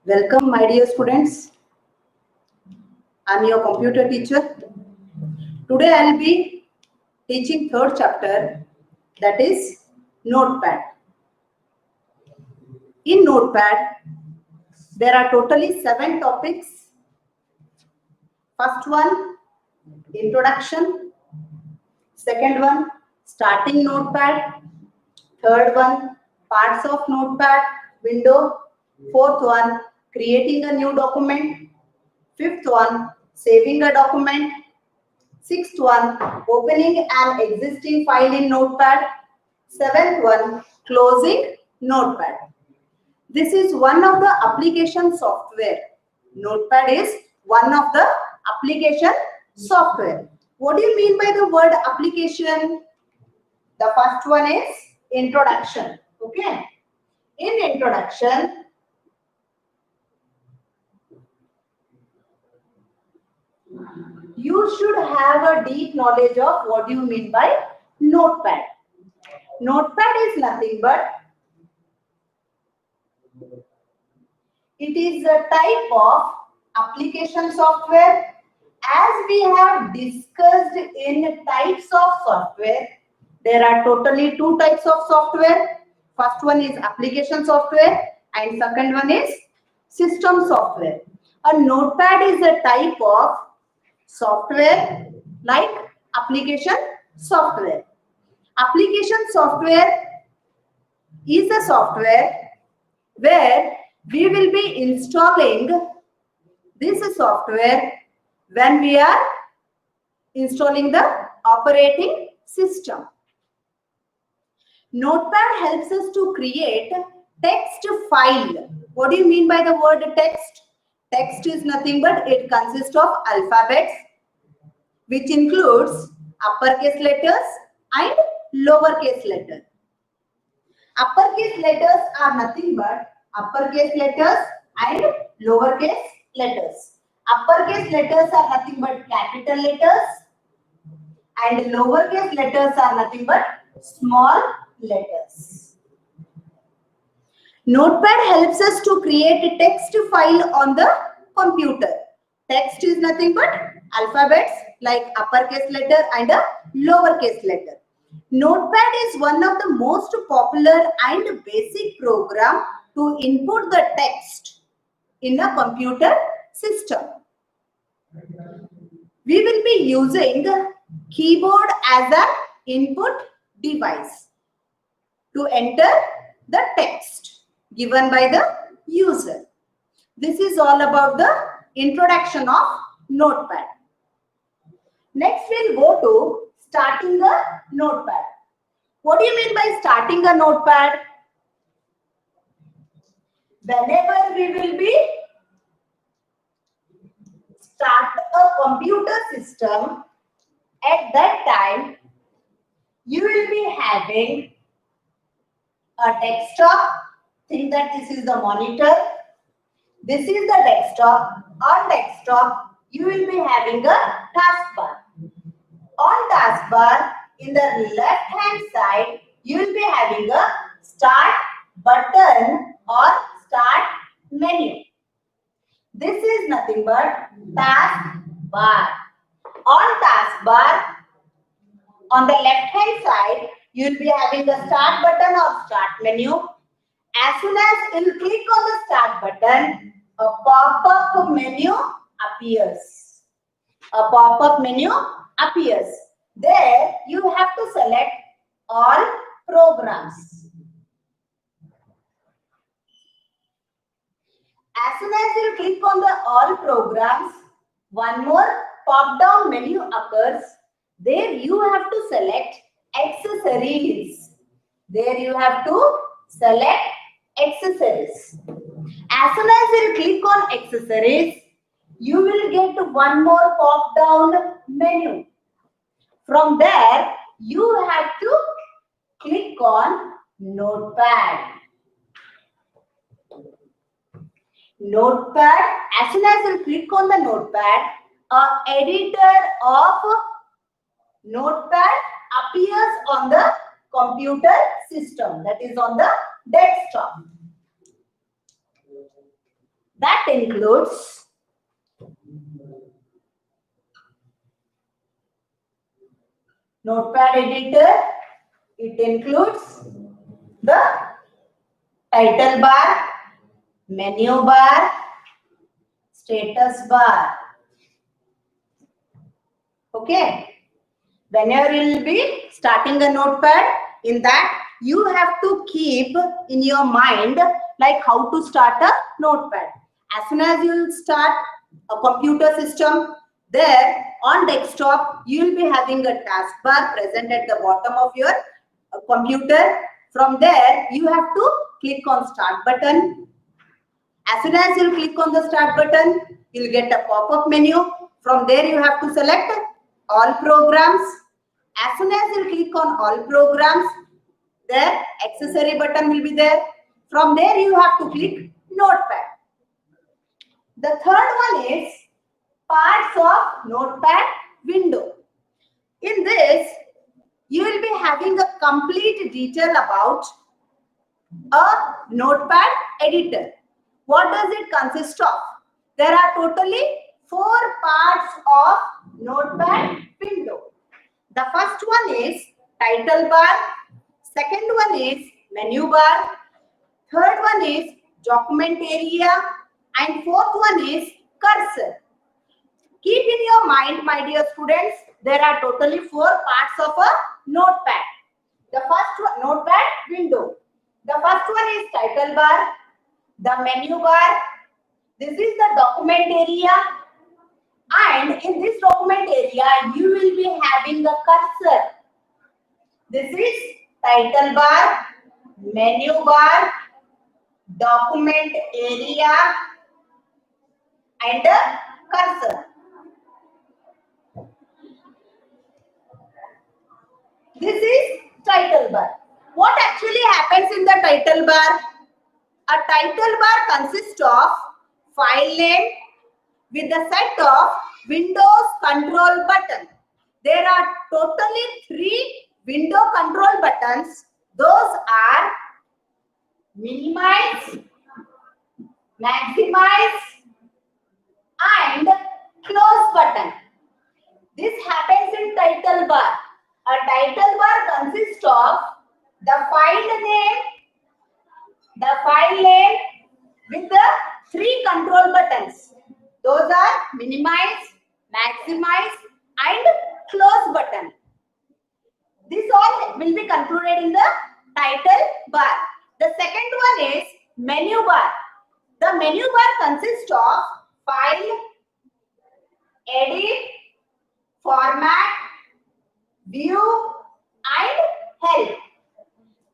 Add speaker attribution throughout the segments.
Speaker 1: Welcome, my dear students. I am your computer teacher. Today I will be teaching third chapter, that is Notepad. In Notepad, there are totally 7 topics. First one, introduction. Second one, starting Notepad. Third one, parts of Notepad window. Fourth one, creating a new document. Fifth one, saving a document. Sixth one, opening an existing file in Notepad. Seventh one, closing Notepad. This is one of the application software. Notepad is one of the application software. What do you mean by the word application? The first one is introduction. Okay. In introduction, you should have a deep knowledge of what you mean by Notepad. Notepad is nothing but it is a type of application software. As we have discussed in types of software, there are totally 2 types of software. First one is application software and second one is system software. A Notepad is a type of software like application software. Application software is a software where we will be installing this software when we are installing the operating system. Notepad helps us to create text file. What do you mean by the word text? Text is nothing but it consists of alphabets, which includes uppercase letters and lowercase letters. Uppercase letters are nothing but uppercase letters and lowercase letters. Uppercase letters are nothing but capital letters and lowercase letters are nothing but small letters. Notepad helps us to create a text file on the computer. Text is nothing but alphabets like uppercase letter and a lowercase letter. Notepad is one of the most popular and basic program to input the text in a computer system. We will be using keyboard as an input device to enter the text given by the user. This is all about the introduction of Notepad. Next, we'll go to starting a Notepad. What do you mean by starting a Notepad? Whenever we will be start a computer system, at that time you will be having a desktop. Think that this is the monitor. This is the desktop. On desktop, you will be having a taskbar. On taskbar, in the left hand side, you will be having a start button or start menu. This is nothing but taskbar. On taskbar, on the left hand side, you will be having the start button or start menu. As soon as you click on the start button, a pop-up menu appears. A pop-up menu appears. There you have to select all programs. As soon as you click on the all programs, one more pop-down menu occurs. There you have to select accessories. There you have to select accessories. As soon as you click on accessories, you will get one more pop-down menu. From there, you have to click on Notepad. Notepad, as soon as you click on the Notepad, an editor of Notepad appears on the computer system, that is on the desktop. That includes Notepad editor. It includes the title bar, menu bar, status bar. Okay. Whenever you will be starting a notepad, in that you have to keep in your mind like how to start a notepad. As soon as you will start a computer system, there on desktop you will be having a taskbar present at the bottom of your computer. From there you have to click on start button. As soon as you click on the start button, you'll get a pop-up menu. From there you have to select all programs. As soon as you click on all programs, there accessory button will be there. From there you have to click notepad. The third one is parts of notepad window. In this, you will be having a complete detail about a notepad editor. What does it consist of? There are totally 4 parts of notepad window. The first one is title bar, second one is menu bar, third one is document area, and fourth one is cursor. Keep in your mind, my dear students, there are totally 4 parts of a notepad. The first one, notepad window. The first one is title bar, the menu bar. This is the document area, and in this document area you will be having a cursor. This is title bar, menu bar, document area, and a cursor. This is title bar. What actually happens in the title bar? A title bar consists of file name with the set of Windows control button. There are totally 3 window control buttons. Those are minimize, maximize, and close button. This happens in title bar. A title bar consists of the file name with the 3 control buttons. Those are minimize, maximize, and close button. This all will be concluded in the title bar. The second one is menu bar. The menu bar consists of file, edit, format, view, and help.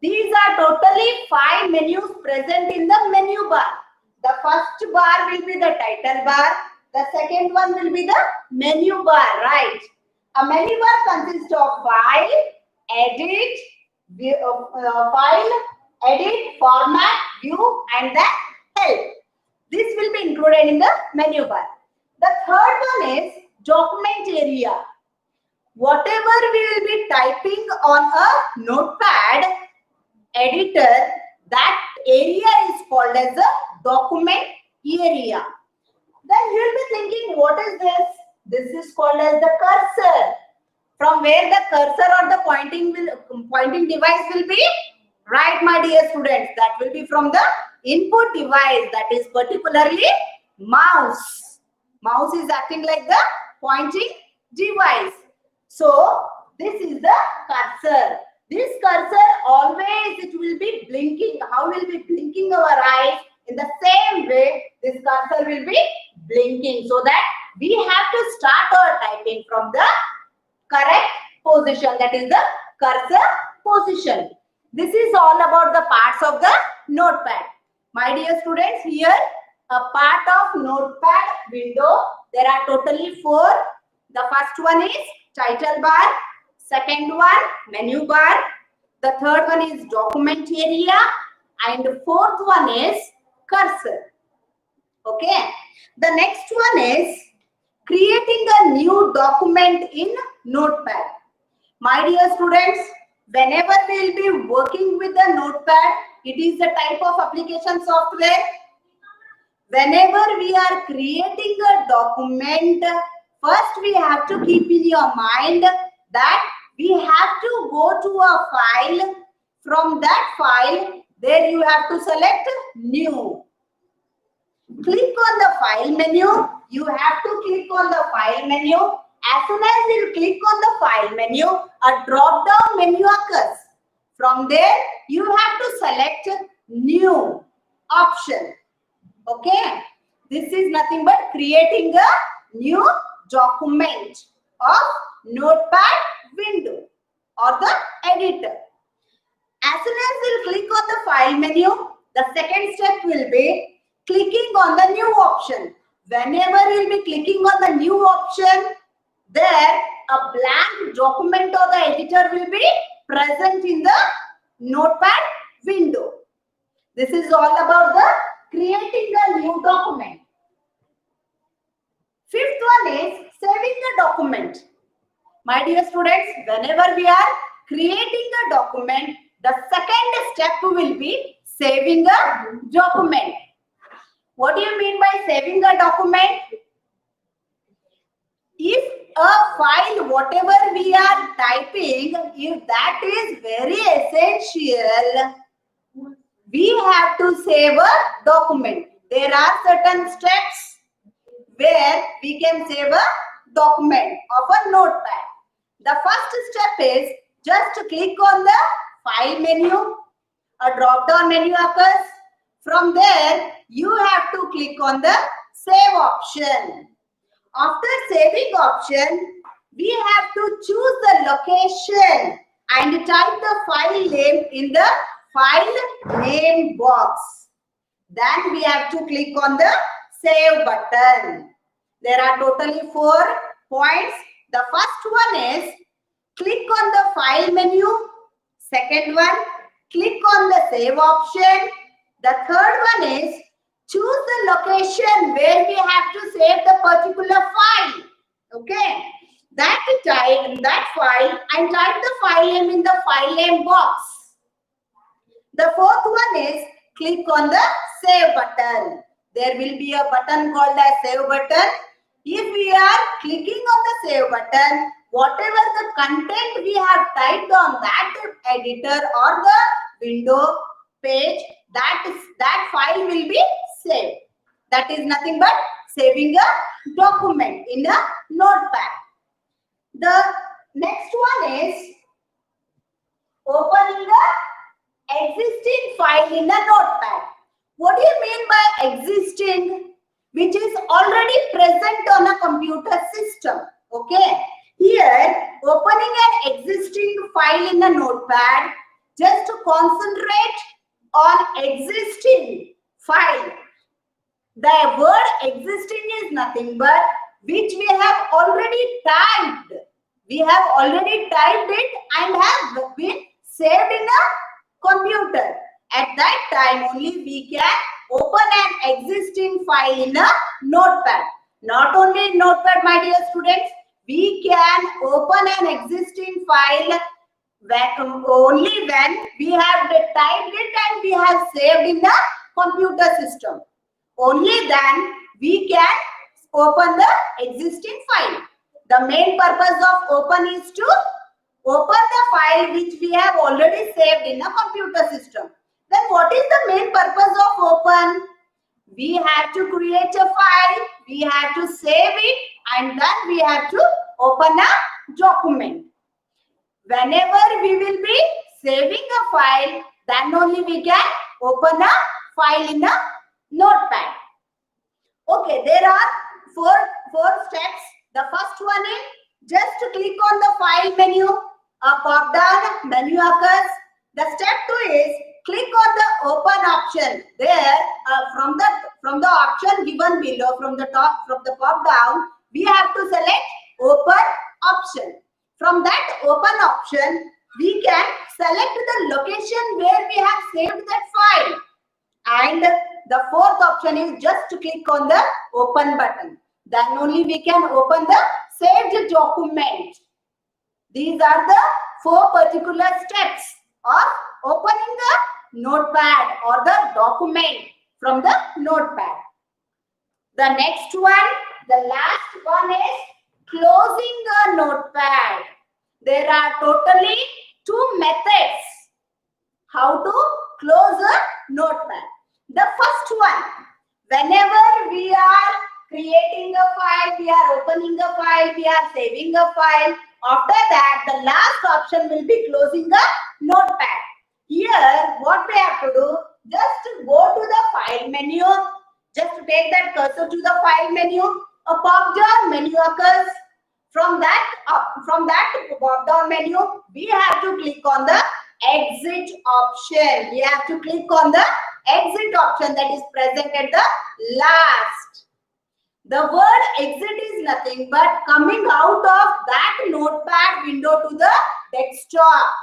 Speaker 1: These are totally 5 menus present in the menu bar. The first bar will be the title bar. The second one will be the menu bar, right? A menu bar consists of file, edit, format, view, and the help. This will be included in the menu bar. The third one is document area. Whatever we will be typing on a notepad editor, that area is called as a document area. Then you will be thinking, what is this? This is called as the cursor. From where the cursor or the pointing device will be? Right, my dear students, that will be from the input device, that is particularly mouse. Mouse is acting like the pointing device. So this is the cursor. This cursor always it will be blinking. How will be blinking our eyes? In the same way, this cursor will be blinking, so that we have to start our typing from the correct position, that is the cursor position. This is all about the parts of the notepad. My dear students, here a part of notepad window. There are totally 4. The first one is title bar, second one menu bar, the third one is document area, and the fourth one is cursor. Okay. The next one is creating a new document in notepad. My dear students, whenever we will be working with the notepad, it is a type of application software. whenever we are creating a document, first we have to keep in your mind that we have to go to a file. From that file, there you have to select new. Click on the file menu. You have to click on the file menu. As soon as you click on the file menu, a drop down menu occurs. From there, you have to select new option. Okay. This is nothing but creating a new document of Notepad window or the editor. As soon as you click on the file menu, the second step will be clicking on the new option. Whenever you will be clicking on the new option, there a blank document or the editor will be present in the Notepad window. This is all about the creating a new document. Fifth one is saving a document. My dear students, whenever we are creating a document, the second step will be saving a document. What do you mean by saving a document? If a file, whatever we are typing, if that is very essential, we have to save a document. There are certain steps where we can save a document of a notepad. The first step is just to click on the file menu. A drop down menu occurs. From there, you have to click on the save option. After saving option, we have to choose the location and type the file name in the file name box. Then we have to click on the save button. There are totally 4 points. The first one is click on the file menu. Second one, click on the save option. The third one is choose the location where we have to save the particular file. Okay. That file and type the file name in the file name box. The fourth one is click on the save button. There will be a button called as save button. If we are clicking on the save button, whatever the content we have typed on that editor or the window page, that file will be saved. That is nothing but saving a document in a notepad. The next one is opening the existing file in a notepad. What do you mean by existing? Which is already present on a computer system. Okay. Here, opening an existing file in a notepad, just to concentrate on existing file. The word existing is nothing but which we have already typed. We have already typed it and have been saved in a computer. At that time only we can open an existing file in a notepad. Not only in notepad, my dear students, we can open an existing file only when we have typed it and we have saved in the computer system. Only then we can open the existing file. The main purpose of open is to open the file which we have already saved in a computer system. Then what is the main purpose of open? We have to create a file, we have to save it, and then we have to open a document. Whenever we will be saving a file, then only we can open a file in a notepad. Okay, there are four steps. The first one is just to click on the file menu. A pop down menu occurs. The step 2 is click on the open option. There, from the option given below, from the pop down, we have to select open option. From that open option, we can select the location where we have saved that file. And the fourth option is just to click on the open button. Then only we can open the saved document. These are the 4 particular steps of opening the notepad or the document from the notepad. The next one, the last one is closing a notepad. There are totally 2 methods how to close a notepad. The first one, whenever we are creating a file, we are opening a file, we are saving a file. After that, the last option will be closing a notepad. Here, what we have to do, just go to the file menu, just take that cursor to the file menu, a pop-down menu occurs. From that pop-down menu, we have to click on the exit option. We have to click on the exit option that is present at the last. The word exit is nothing but coming out of that notepad window to the desktop.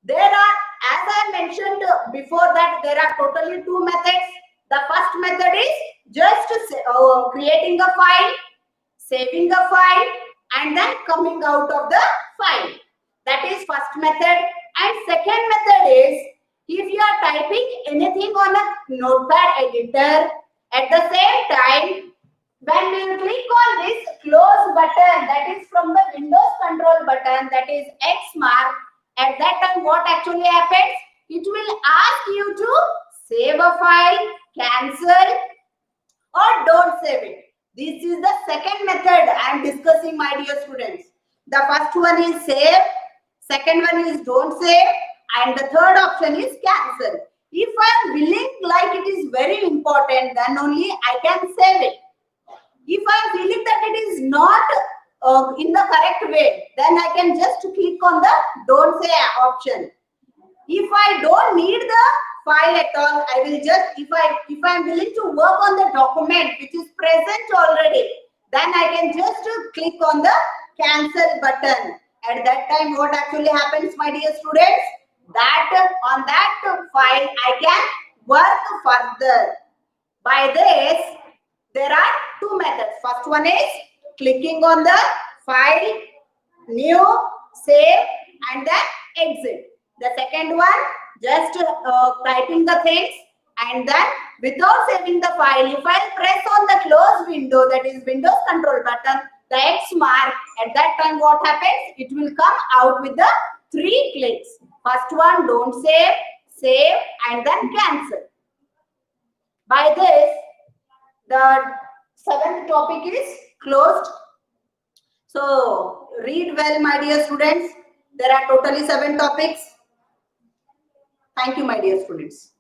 Speaker 1: There are, as I mentioned before, that there are totally 2 methods. The first method is just creating a file, saving a file, and then coming out of the file. That is first method. And second method is, if you are typing anything on a notepad editor, at the same time, when we click on this close button, that is from the Windows control button, that is X mark, at that time what actually happens? It will ask you to save a file, cancel, or don't save it. This is the second method I am discussing, my dear students. The first one is save, second one is don't save, and the third option is cancel. If I am willing, like it is very important, then only I can save it. If I am feeling that it is not in the correct way, then I can just click on the don't say option. If I don't need the file at all, I will just, if I am willing to work on the document which is present already, then I can just click on the cancel button. At that time, what actually happens, my dear students, that on that file I can work further. By this, there are 2 methods. First one is clicking on the file, new, save, and then exit. The second one, just typing the things, and then without saving the file, if I press on the close window, that is Windows control button, the X mark, at that time what happens? It will come out with the 3 clicks. First one, don't save, save, and then cancel. By this, the 7th topic is closed. So read well, my dear students. There are totally 7 topics. Thank you, my dear students.